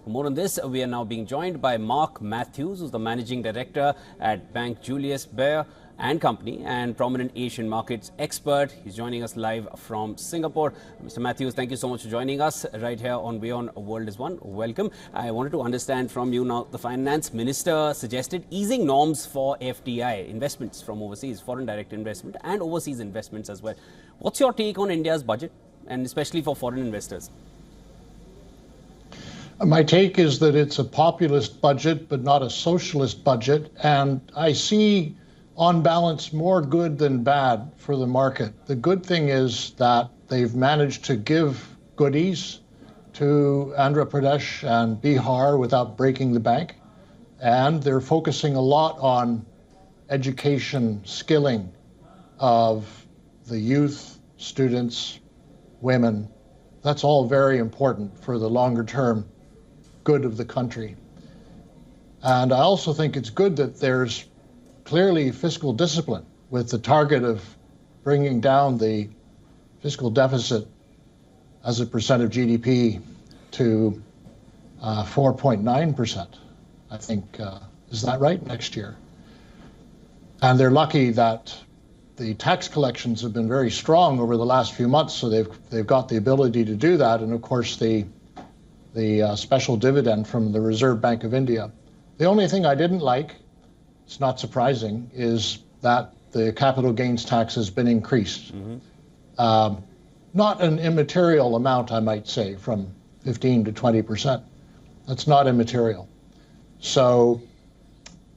For more on this, we are now being joined by Mark Matthews, who's the Managing Director at Bank Julius Baer and Company and prominent Asian markets expert. He's joining us live from Singapore. Mr. Matthews, thank you so much for joining us right here on WION The World is One. Welcome. I wanted to understand from you now, the Finance Minister suggested easing norms for FDI, investments from overseas, foreign direct investment and overseas investments as well. What's your take on India's budget and especially for foreign investors? My take is that it's a populist budget, but not a socialist budget. And I see, on balance, more good than bad for the market. The good thing is that they've managed to give goodies to Andhra Pradesh and Bihar without breaking the bank. And they're focusing a lot on education, skilling of the youth, students, women. That's all very important for the longer term good of the country. And I also think it's good that there's clearly fiscal discipline with the target of bringing down the fiscal deficit as a percent of GDP to 4.9%, I think. Is that right? Next year. And they're lucky that the tax collections have been very strong over the last few months, so they've got the ability to do that. And of course, the special dividend from the Reserve Bank of India. The only thing I didn't like, it's not surprising, is that the capital gains tax has been increased. Not an immaterial amount, I might say, from 15 to 20%. That's not immaterial. So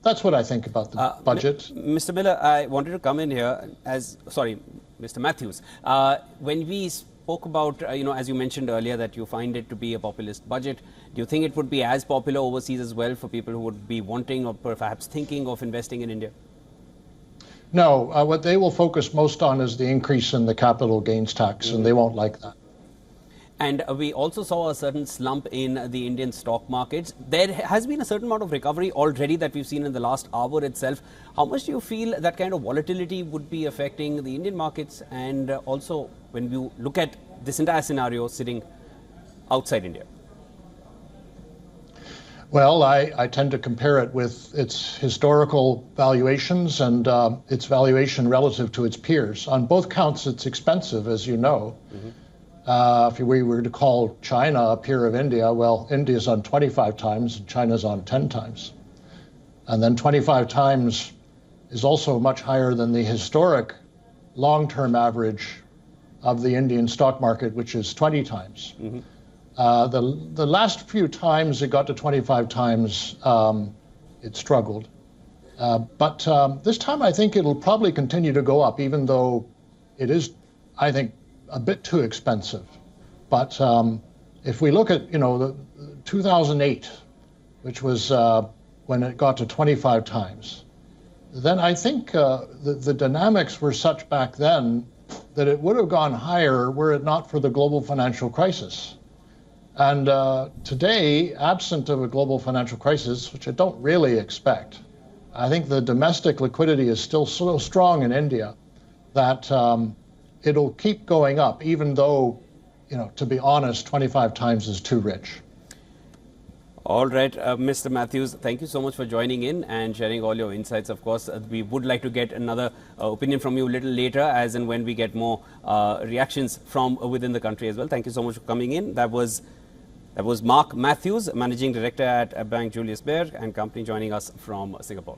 that's what I think about the budget. Mr. Miller, I wanted to come in here Mr. Matthews. When we spoke about, as you mentioned earlier, that you find it to be a populist budget. Do you think it would be as popular overseas as well for people who would be wanting or perhaps thinking of investing in India? No, what they will focus most on is the increase in the capital gains tax, and they won't like that. And we also saw a certain slump in the Indian stock markets. There has been a certain amount of recovery already that we've seen in the last hour itself. How much do you feel that kind of volatility would be affecting the Indian markets, and also when you look at this entire scenario sitting outside India? Well, I tend to compare it with its historical valuations and its valuation relative to its peers. On both counts, it's expensive, as you know. If we were to call China a peer of India, well, India's on 25 times and China's on 10 times. And then 25 times is also much higher than the historic long-term average of the Indian stock market, which is 20 times. The last few times it got to 25 times, it struggled. But this time I think it'll probably continue to go up, even though it is, I think, a bit too expensive. But if we look at, the 2008, which was when it got to 25 times, then I think the dynamics were such back then that it would have gone higher were it not for the global financial crisis. And today, absent of a global financial crisis, which I don't really expect, I think the domestic liquidity is still so strong in India that it'll keep going up, even though, to be honest, 25 times is too rich. All right, Mr. Matthews, thank you so much for joining in and sharing all your insights. Of course, we would like to get another opinion from you a little later, as and when we get more reactions from within the country as well. Thank you so much for coming in. That was Mark Matthews, Managing Director at Bank Julius Baer and Company, joining us from Singapore.